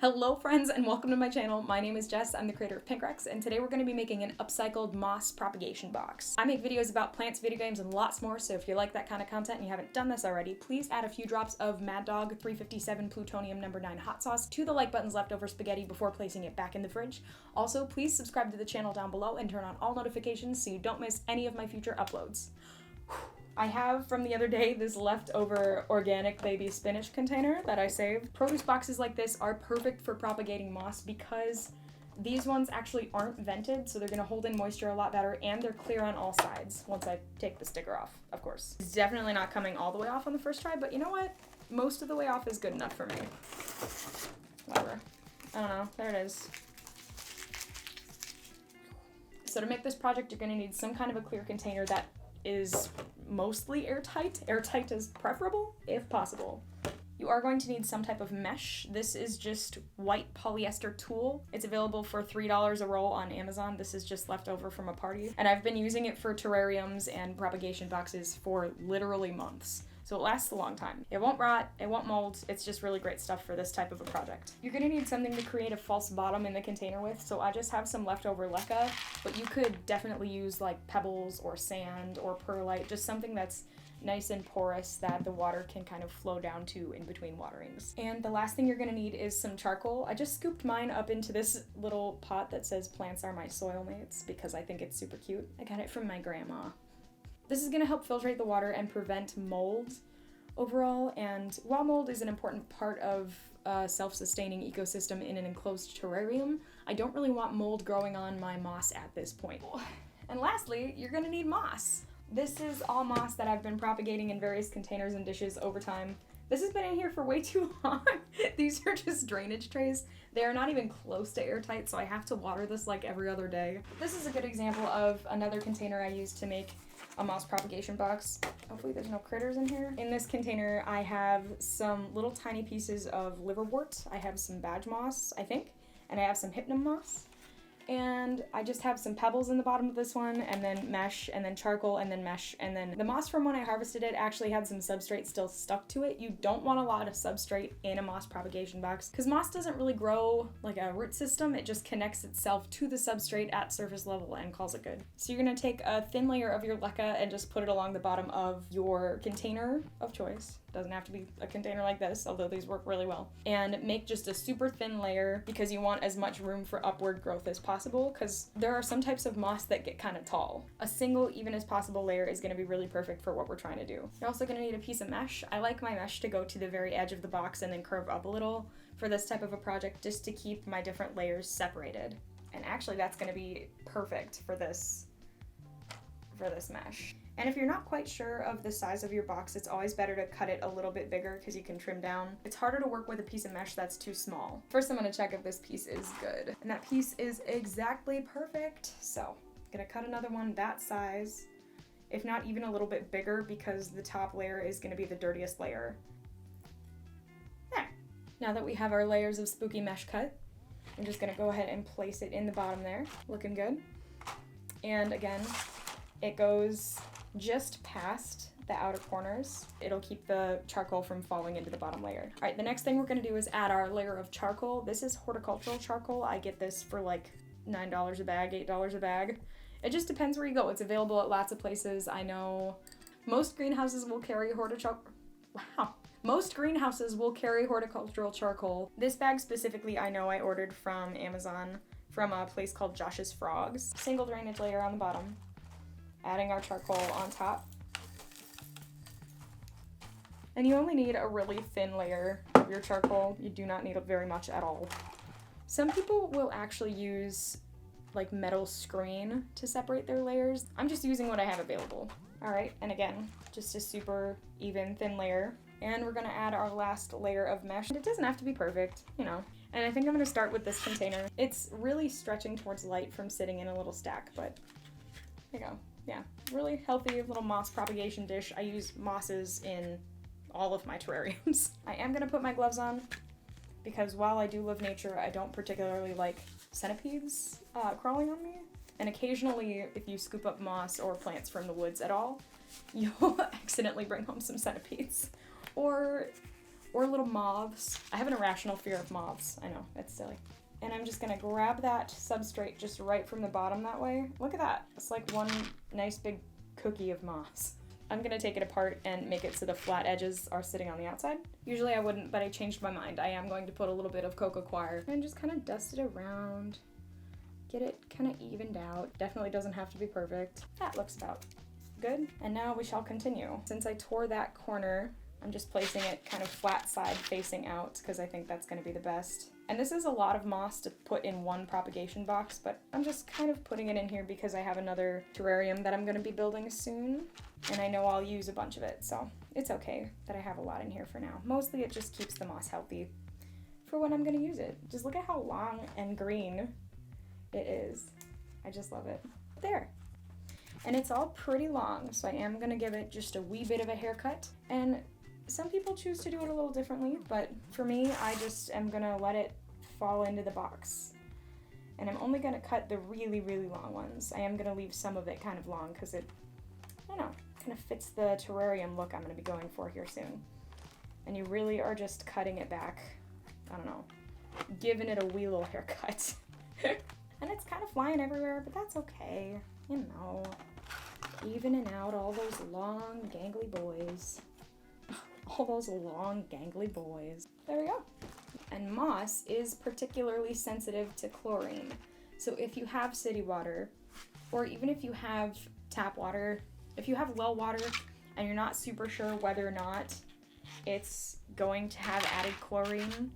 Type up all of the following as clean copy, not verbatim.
Hello friends and welcome to my channel. My name is Jess, I'm the creator of Pinkrex, and today we're going to be making an upcycled moss propagation box. I make videos about plants, video games, and lots more, so if you like that kind of content and you haven't done this already, please add a few drops of Mad Dog 357 Plutonium No. 9 hot sauce to the like button's leftover spaghetti before placing it back in the fridge. Also, please subscribe to the channel down below and turn on all notifications so you don't miss any of my future uploads. I have from the other day this leftover organic baby spinach container that I saved. Produce boxes like this are perfect for propagating moss because these ones actually aren't vented, so they're going to hold in moisture a lot better, and they're clear on all sides once I take the sticker off, of course. It's definitely not coming all the way off on the first try, but you know what? Most of the way off is good enough for me. Whatever. I don't know. There it is. So to make this project, you're going to need some kind of a clear container that is mostly airtight. Airtight is preferable, if possible. You are going to need some type of mesh. This is just white polyester tulle. It's available for $3 a roll on Amazon. This is just left over from a party. And I've been using it for terrariums and propagation boxes for literally months. So it lasts a long time. It won't rot, it won't mold, it's just really great stuff for this type of a project. You're gonna need something to create a false bottom in the container with, so I just have some leftover leca, but you could definitely use like pebbles or sand or perlite, just something that's nice and porous that the water can kind of flow down to in between waterings. And the last thing you're gonna need is some charcoal. I just scooped mine up into this little pot that says "Plants are my soil mates" because I think it's super cute. I got it from my grandma. This is going to help filtrate the water and prevent mold overall, and while mold is an important part of a self-sustaining ecosystem in an enclosed terrarium, I don't really want mold growing on my moss at this point. And lastly, you're going to need moss. This is all moss that I've been propagating in various containers and dishes over time. This has been in here for way too long. These are just drainage trays. They are not even close to airtight, so I have to water this like every other day. This is a good example of another container I used to make a moss propagation box. Hopefully there's no critters in here. In this container, I have some little tiny pieces of liverwort. I have some badge moss, I think, and I have some hypnum moss. And I just have some pebbles in the bottom of this one, and then mesh, and then charcoal, and then mesh, and then the moss from when I harvested it actually had some substrate still stuck to it. You don't want a lot of substrate in a moss propagation box, because moss doesn't really grow like a root system. It just connects itself to the substrate at surface level and calls it good. So you're gonna take a thin layer of your leca and just put it along the bottom of your container of choice. Doesn't have to be a container like this, although these work really well. And make just a super thin layer because you want as much room for upward growth as possible, because there are some types of moss that get kind of tall. A single, even as possible layer is going to be really perfect for what we're trying to do. You're also going to need a piece of mesh. I like my mesh to go to the very edge of the box and then curve up a little for this type of a project, just to keep my different layers separated. And actually that's going to be perfect for this mesh. And if you're not quite sure of the size of your box, it's always better to cut it a little bit bigger because you can trim down. It's harder to work with a piece of mesh that's too small. First, I'm going to check if this piece is good. And that piece is exactly perfect. So I'm going to cut another one that size, if not even a little bit bigger, because the top layer is going to be the dirtiest layer. There. Now that we have our layers of spooky mesh cut, I'm just going to go ahead and place it in the bottom there. Looking good. And again, it goes just past the outer corners. It'll keep the charcoal from falling into the bottom layer. All right, the next thing we're gonna do is add our layer of charcoal. This is horticultural charcoal. I get this for like $9 a bag, $8 a bag. It just depends where you go. It's available at lots of places. I know most greenhouses will carry Most greenhouses will carry horticultural charcoal. This bag specifically, I know I ordered from Amazon from a place called Josh's Frogs. Single drainage layer on the bottom. Adding our charcoal on top. And you only need a really thin layer of your charcoal. You do not need very much at all. Some people will actually use like metal screen to separate their layers. I'm just using what I have available. All right, and again, just a super even thin layer. And we're gonna add our last layer of mesh. It doesn't have to be perfect, you know. And I think I'm gonna start with this container. It's really stretching towards light from sitting in a little stack, but there you go. Yeah, really healthy little moss propagation dish. I use mosses in all of my terrariums. I am gonna put my gloves on because while I do love nature, I don't particularly like centipedes crawling on me. And occasionally, if you scoop up moss or plants from the woods at all, you'll accidentally bring home some centipedes. Or or little moths. I have an irrational fear of moths. I know, it's silly. And I'm just gonna grab that substrate just right from the bottom that way. Look at that. It's like one nice big cookie of moss. I'm gonna take it apart and make it so the flat edges are sitting on the outside. Usually I wouldn't, but I changed my mind. I am going to put a little bit of cocoa coir and just kind of dust it around. Get it kind of evened out. Definitely doesn't have to be perfect. That looks about good. And now we shall continue. Since I tore that corner, I'm just placing it kind of flat side facing out because I think that's gonna be the best. And this is a lot of moss to put in one propagation box, but I'm just kind of putting it in here because I have another terrarium that I'm gonna be building soon. And I know I'll use a bunch of it, so it's okay that I have a lot in here for now. Mostly it just keeps the moss healthy for when I'm gonna use it. Just look at how long and green it is. I just love it. There. And it's all pretty long, so I am gonna give it just a wee bit of a haircut. And some people choose to do it a little differently, but for me, I just am gonna let it fall into the box. And I'm only gonna cut the really, really long ones. I am gonna leave some of it kind of long because it, I don't know, kind of fits the terrarium look I'm gonna be going for here soon. And you really are just cutting it back, I don't know, giving it a wee little haircut. And it's kind of flying everywhere, but that's okay, you know. Evening out all those long, gangly boys. All those long, gangly boys. There we go. And moss is particularly sensitive to chlorine. So if you have city water, or even if you have tap water, if you have well water and you're not super sure whether or not it's going to have added chlorine,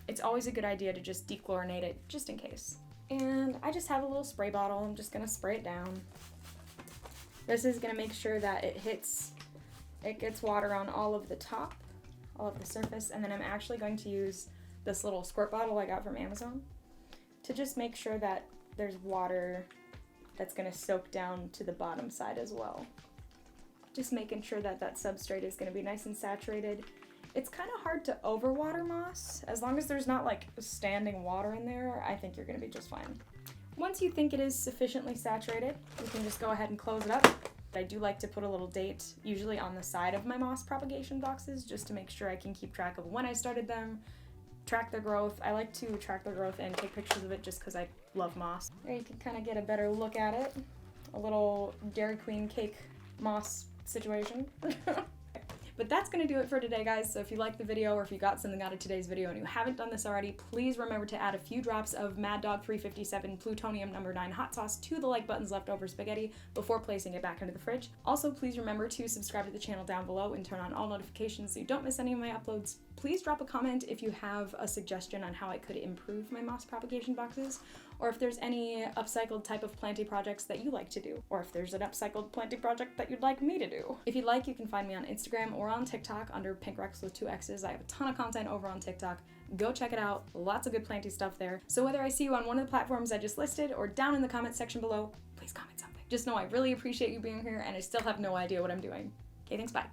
it's always a good idea to just dechlorinate it just in case. And I just have a little spray bottle. I'm just gonna spray it down. This is gonna make sure that it gets water on all of the top, all of the surface, and then I'm actually going to use this little squirt bottle I got from Amazon to just make sure that there's water that's gonna soak down to the bottom side as well. Just making sure that that substrate is gonna be nice and saturated. It's kind of hard to overwater moss. As long as there's not like standing water in there, I think you're gonna be just fine. Once you think it is sufficiently saturated, you can just go ahead and close it up. I do like to put a little date, usually on the side of my moss propagation boxes, just to make sure I can keep track of when I started them, track their growth. I like to track their growth and take pictures of it just because I love moss. There you can kind of get a better look at it. A little Dairy Queen cake moss situation. But that's gonna do it for today, guys. So if you liked the video or if you got something out of today's video and you haven't done this already, please remember to add a few drops of Mad Dog 357 Plutonium No. 9 hot sauce to the like button's leftover spaghetti before placing it back into the fridge. Also, please remember to subscribe to the channel down below and turn on all notifications so you don't miss any of my uploads. Please drop a comment if you have a suggestion on how I could improve my moss propagation boxes, or if there's any upcycled type of planting projects that you like to do, or if there's an upcycled planting project that you'd like me to do. If you'd like, you can find me on Instagram or on TikTok under pinkrex with 2 X's. I have a ton of content over on TikTok. Go check it out. Lots of good planting stuff there. So whether I see you on one of the platforms I just listed or down in the comment section below, please comment something. Just know I really appreciate you being here and I still have no idea what I'm doing. Okay, thanks, bye.